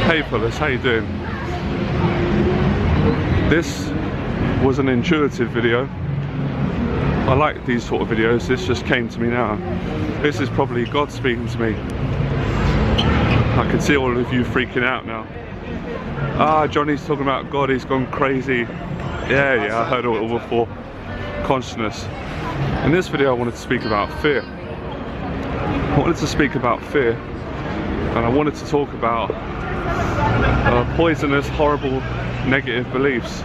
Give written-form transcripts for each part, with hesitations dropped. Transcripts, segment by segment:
Hey fellas, how you doing? This was an intuitive video. I like these sort of videos. This just came to me now. This is probably God speaking to me. I can see all of you freaking out now. Ah, Johnny's talking about God, he's gone crazy. Yeah, I heard it all before. Consciousness. In this video I wanted to speak about fear. I wanted to speak about fear, and I wanted to talk about poisonous, horrible, negative beliefs.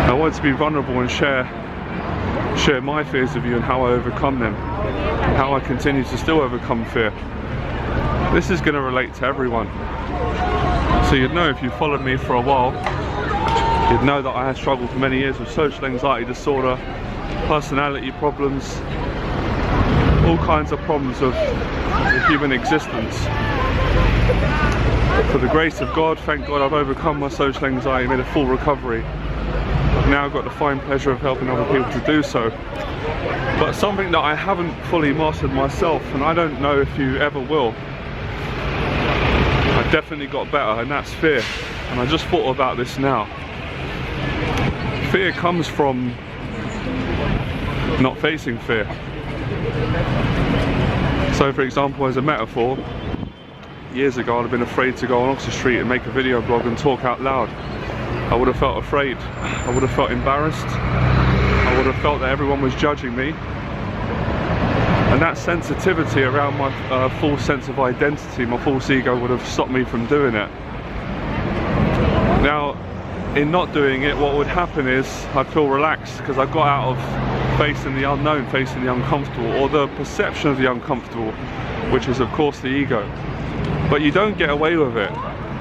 I wanted to be vulnerable and share my fears with you and how I overcome them, and how I continue to still overcome fear. This is going to relate to everyone. So you'd know, if you followed me for a while, you'd know that I had struggled for many years with social anxiety disorder, personality problems, all kinds of problems of the human existence. For the grace of God, thank God, I've overcome my social anxiety, made a full recovery. I've now got the fine pleasure of helping other people to do so. But something that I haven't fully mastered myself, and I don't know if you ever will, I definitely got better, and that's fear. And I just thought about this now. Fear comes from not facing fear. So for example, as a metaphor, years ago I'd have been afraid to go on Oxford Street and make a video blog and talk out loud. I would have felt afraid, I would have felt embarrassed, I would have felt that everyone was judging me. And that sensitivity around my full sense of identity, my false ego, would have stopped me from doing it. Now, in not doing it, what would happen is I'd feel relaxed because I got out of facing the unknown, facing the uncomfortable, or the perception of the uncomfortable, which is of course the ego. But you don't get away with it.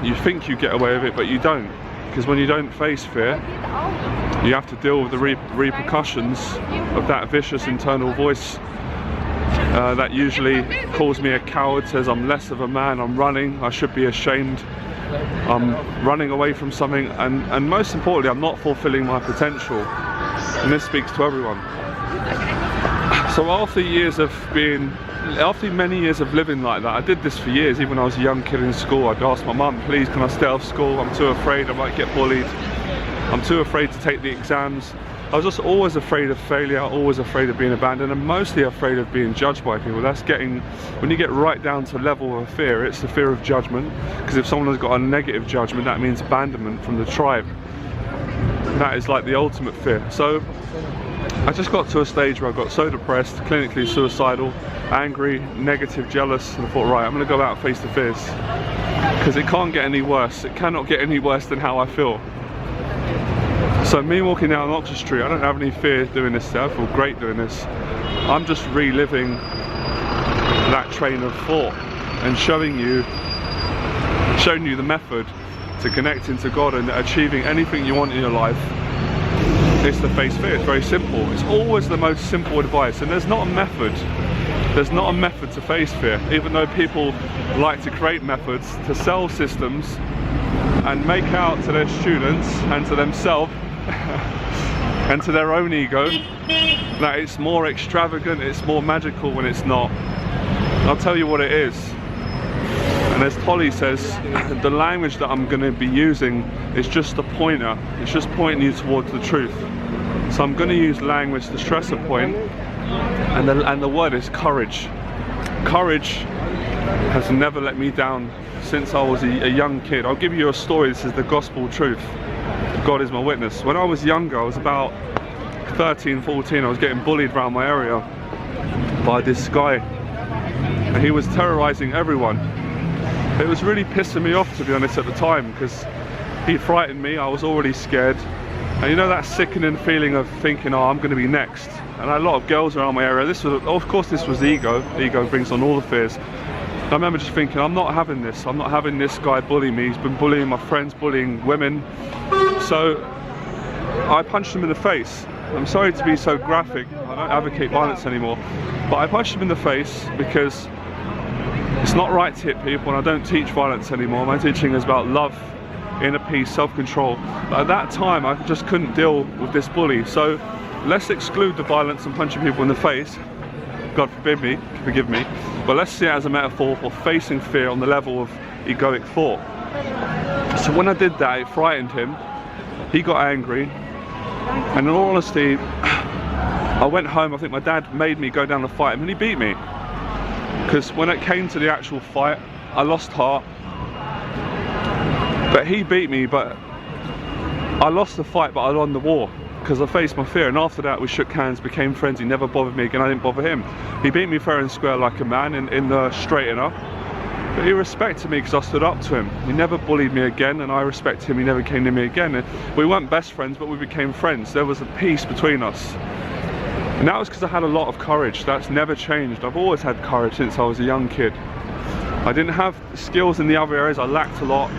You think you get away with it, but you don't. Because when you don't face fear, you have to deal with the repercussions of that vicious internal voice that usually calls me a coward, says I'm less of a man, I'm running, I should be ashamed, I'm running away from something, and most importantly, I'm not fulfilling my potential. And this speaks to everyone. So after many years of living like that, I did this for years. Even when I was a young kid in school, I'd ask my mum, please can I stay off school, I'm too afraid I might get bullied, I'm too afraid to take the exams. I was just always afraid of failure, always afraid of being abandoned, and mostly afraid of being judged by people. That's when you get right down to level of fear, it's the fear of judgment. Because if someone has got a negative judgment, that means abandonment from the tribe. That is like the ultimate fear. So I just got to a stage where I got so depressed, clinically suicidal, angry, negative, jealous, and I thought, right, I'm going to go out and face the fears. Because it can't get any worse. It cannot get any worse than how I feel. So me walking down Oxford Street, I don't have any fear doing this. I feel great doing this. I'm just reliving that train of thought and showing you the method to connecting to God and achieving anything you want in your life. It's to face fear. It's very simple. It's always the most simple advice, and there's not a method. There's not a method to face fear, even though people like to create methods to sell systems and make out to their students and to themselves and to their own ego that it's more extravagant, it's more magical, when it's not. I'll tell you what it is. And as Polly says, the language that I'm going to be using is just a pointer. It's just pointing you towards the truth. So I'm going to use language to stress a point, and the word is courage. Courage has never let me down since I was a young kid. I'll give you a story. This is the gospel truth. God is my witness. When I was younger, I was about 13, 14, I was getting bullied around my area by this guy, and he was terrorizing everyone. It was really pissing me off, to be honest, at the time, because he frightened me. I was already scared, and you know that sickening feeling of thinking, oh, I'm going to be next. And a lot of girls around my area, of course this was ego. Ego brings on all the fears. I remember just thinking, I'm not having this. I'm not having this guy bully me. He's been bullying my friends, bullying women. So I punched him in the face. I'm sorry to be so graphic. I don't advocate violence anymore. But I punched him in the face because it's not right to hit people, and I don't teach violence anymore. My teaching is about love, inner peace, self-control. But at that time, I just couldn't deal with this bully. So let's exclude the violence and punching people in the face. God forgive me, but let's see it as a metaphor for facing fear on the level of egoic thought. So when I did that, it frightened him, he got angry, and in all honesty, I went home. I think my dad made me go down and fight him, and he beat me. Because when it came to the actual fight, I lost heart. But he beat me, but I lost the fight, but I won the war. Because I faced my fear, and after that we shook hands, became friends. He never bothered me again, I didn't bother him. He beat me fair and square like a man in the straightener. But he respected me because I stood up to him. He never bullied me again, and I respected him. He never came near me again. And we weren't best friends, but we became friends. There was a peace between us. And that was because I had a lot of courage. That's never changed. I've always had courage since I was a young kid. I didn't have skills in the other areas, I lacked a lot.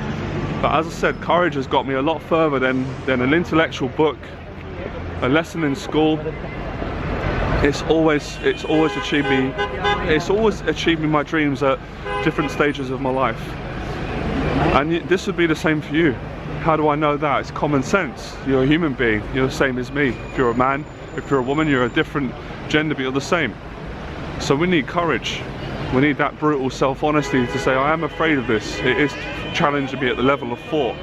But as I said, courage has got me a lot further than an intellectual book, a lesson in school. It's always achieved me my dreams at different stages of my life. And this would be the same for you. How do I know that? It's common sense. You're a human being, you're the same as me. If you're a man, if you're a woman, you're a different gender, but you're the same. So we need courage. We need that brutal self-honesty to say, I am afraid of this. It is challenging me at the level of thought.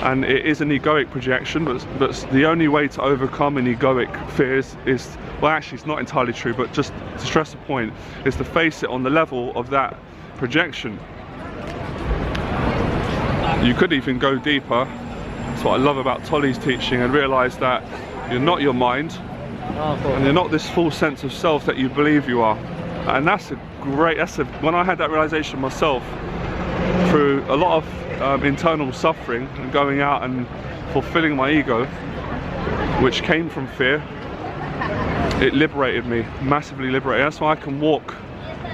And it is an egoic projection, but the only way to overcome an egoic fears is, well actually it's not entirely true, but just to stress the point, is to face it on the level of that projection. You could even go deeper. That's what I love about Tolly's teaching, and realise that you're not your mind, and you're not this full sense of self that you believe you are. And when I had that realization myself, through a lot of internal suffering and going out and fulfilling my ego, which came from fear, it liberated me, massively liberated. That's why I can walk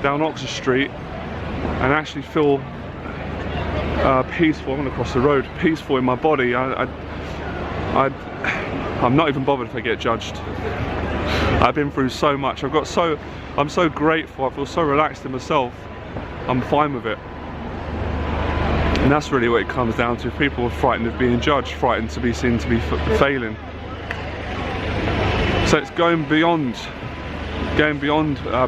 down Oxford Street and actually feel peaceful. I'm gonna cross the road, peaceful in my body. I'm not even bothered if I get judged. I've been through so much. I'm so grateful. I feel so relaxed in myself. I'm fine with it. And that's really what it comes down to. People are frightened of being judged, frightened to be seen to be failing. So it's going beyond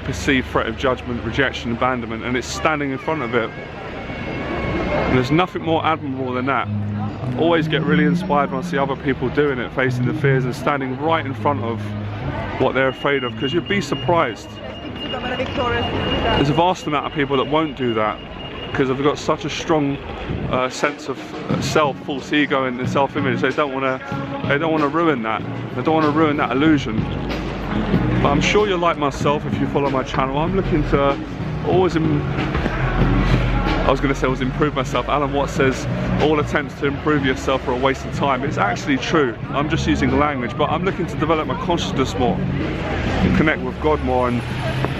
perceived threat of judgment, rejection, abandonment, and it's standing in front of it. And there's nothing more admirable than that. I always get really inspired when I see other people doing it, facing the fears and standing right in front of what they're afraid of, because you'd be surprised. There's a vast amount of people that won't do that because they've got such a strong sense of self, false ego and self-image. They don't want to ruin that. They don't want to ruin that illusion. But I'm sure you're like myself if you follow my channel. I'm looking to always improve myself. Alan Watts says all attempts to improve yourself are a waste of time. It's actually true. I'm just using language, but I'm looking to develop my consciousness more and connect with God more and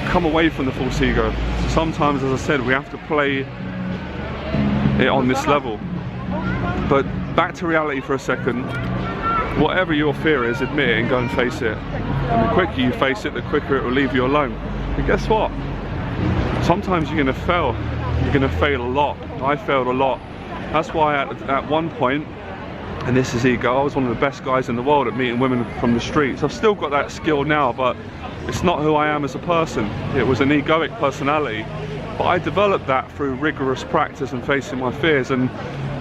come away from the false ego. So sometimes, as I said, we have to play it on this level. But back to reality for a second. Whatever your fear is, admit it and go and face it. And the quicker you face it, the quicker it will leave you alone. And guess what? Sometimes you're going to fail. You're going to fail a lot. I failed a lot. That's why at one point, and this is ego, I was one of the best guys in the world at meeting women from the streets. I've still got that skill now, but it's not who I am as a person. It was an egoic personality. But I developed that through rigorous practice and facing my fears. And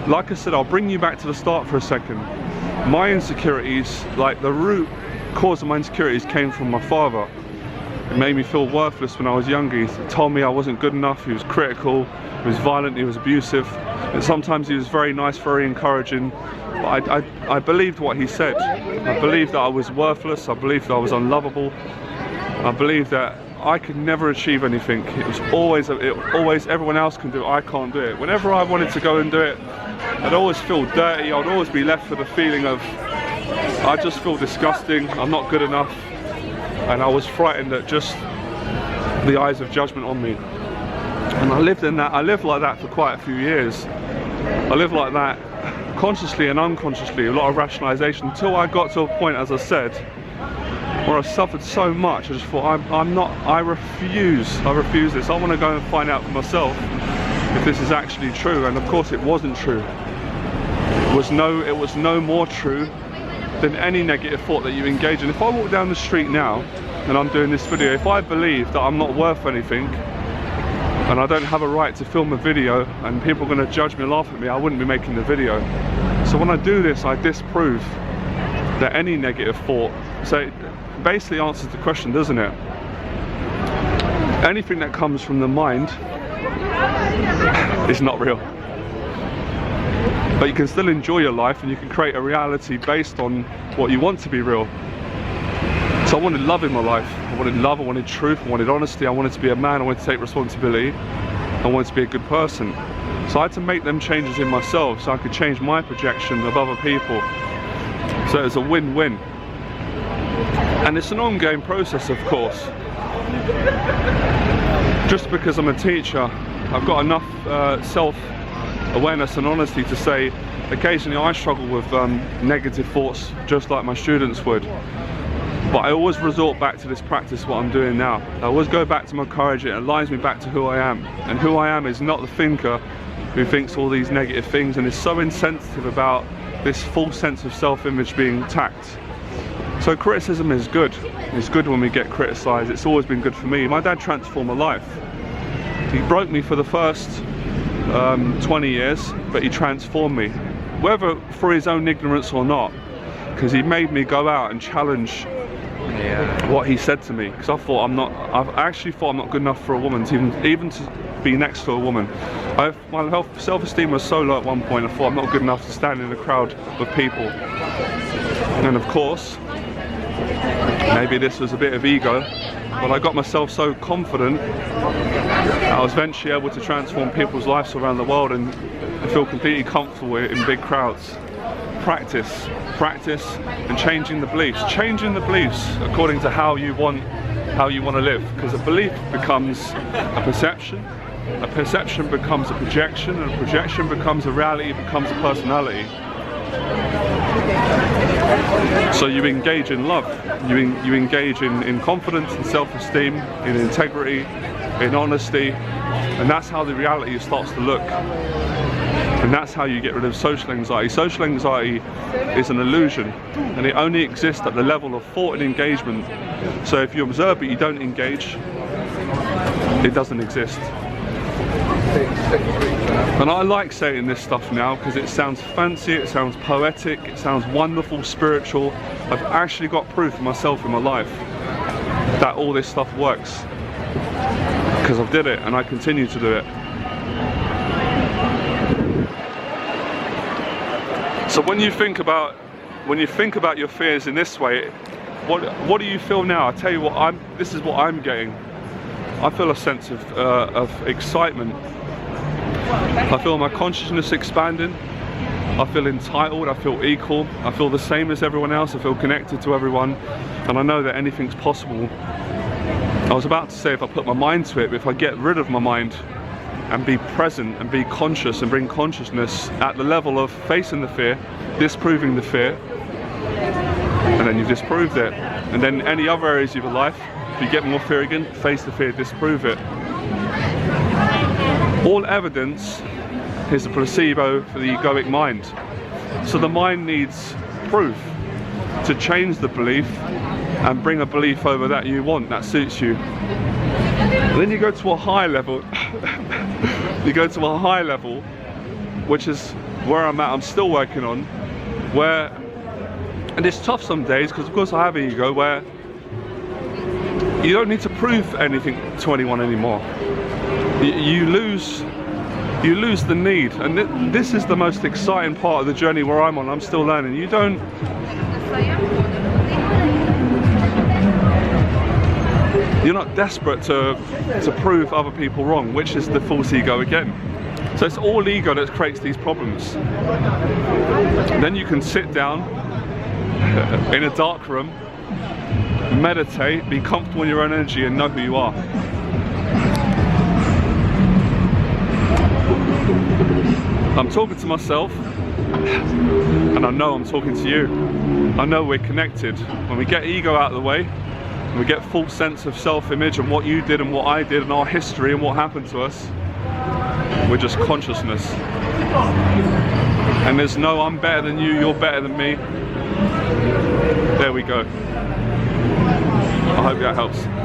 like I said, I'll bring you back to the start for a second. My insecurities, like the root cause of my insecurities came from my father. It made me feel worthless when I was younger. He told me I wasn't good enough, he was critical, he was violent, he was abusive. And sometimes he was very nice, very encouraging. But I believed what he said. I believed that I was worthless, I believed that I was unlovable. I believed that I could never achieve anything. It was always everyone else can do it, I can't do it. Whenever I wanted to go and do it, I'd always feel dirty, I'd always be left with a feeling of, I just feel disgusting, I'm not good enough. And I was frightened at just the eyes of judgment on me. And I lived like that for quite a few years. I lived like that consciously and unconsciously, a lot of rationalization, until I got to a point, as I said, where I suffered so much. I just thought, I refuse this. I want to go and find out for myself if this is actually true. And of course it wasn't true. It was no more true than any negative thought that you engage in. If I walk down the street now and I'm doing this video, if I believe that I'm not worth anything and I don't have a right to film a video and people are going to judge me and laugh at me, I wouldn't be making the video. So when I do this, I disprove that any negative thought, so it basically answers the question, doesn't it? Anything that comes from the mind is not real. But you can still enjoy your life and you can create a reality based on what you want to be real. So I wanted love in my life. I wanted love, I wanted truth, I wanted honesty, I wanted to be a man, I wanted to take responsibility, I wanted to be a good person. So I had to make them changes in myself so I could change my projection of other people. So it was a win-win. And it's an ongoing process, of course. Just because I'm a teacher, I've got enough self-awareness and honesty to say occasionally I struggle with negative thoughts just like my students would. But I always resort back to this practice, what I'm doing now. I always go back to my courage, it aligns me back to who I am. And who I am is not the thinker who thinks all these negative things and is so insensitive about this false sense of self-image being attacked. So criticism is good. It's good when we get criticised. It's always been good for me. My dad transformed my life. He broke me for the first 20 years, but he transformed me. Whether for his own ignorance or not, because he made me go out and challenge what he said to me, because I actually thought I'm not good enough for a woman to even to be next to a woman. My self-esteem was so low at one point, I thought I'm not good enough to stand in a crowd of people. And of course, maybe this was a bit of ego, but I got myself so confident I was eventually able to transform people's lives around the world and feel completely comfortable in big crowds. Practice, and changing the beliefs. Changing the beliefs according to how you want to live. Because a belief becomes a perception becomes a projection, and a projection becomes a reality, becomes a personality. So you engage in love, you engage in confidence and self-esteem, in integrity, in honesty, and that's how the reality starts to look. And that's how you get rid of social anxiety. Social anxiety is an illusion, and it only exists at the level of thought and engagement. So if you observe but you don't engage, it doesn't exist. And I like saying this stuff now because it sounds fancy, it sounds poetic, it sounds wonderful, spiritual. I've actually got proof for myself in my life that all this stuff works, because I've did it and I continue to do it. So when you think about your fears in this way, what do you feel now? I tell you what, this is what I'm getting. I feel a sense of excitement. I feel my consciousness expanding. I feel entitled, I feel equal, I feel the same as everyone else, I feel connected to everyone, and I know that anything's possible. I was about to say if I put my mind to it, but if I get rid of my mind and be present and be conscious and bring consciousness at the level of facing the fear, disproving the fear, and then you've disproved it. And then any other areas of your life, if you get more fear again, face the fear, disprove it. All evidence is a placebo for the egoic mind. So the mind needs proof to change the belief and bring a belief over that you want, that suits you. And then you go to a high level, you go to a high level, which is where I'm at, I'm still working on, and it's tough some days, because of course I have ego, where you don't need to prove anything to anyone anymore. You lose the need, and this is the most exciting part of the journey where I'm still learning. You're not desperate to prove other people wrong, which is the false ego again. So it's all ego that creates these problems. Then you can sit down in a dark room, meditate, be comfortable in your own energy, and know who you are. I'm talking to myself, and I know I'm talking to you. I know we're connected. When we get ego out of the way, and we get full sense of self-image and what you did and what I did and our history and what happened to us, we're just consciousness. And there's no I'm better than you, you're better than me. There we go. I hope that helps.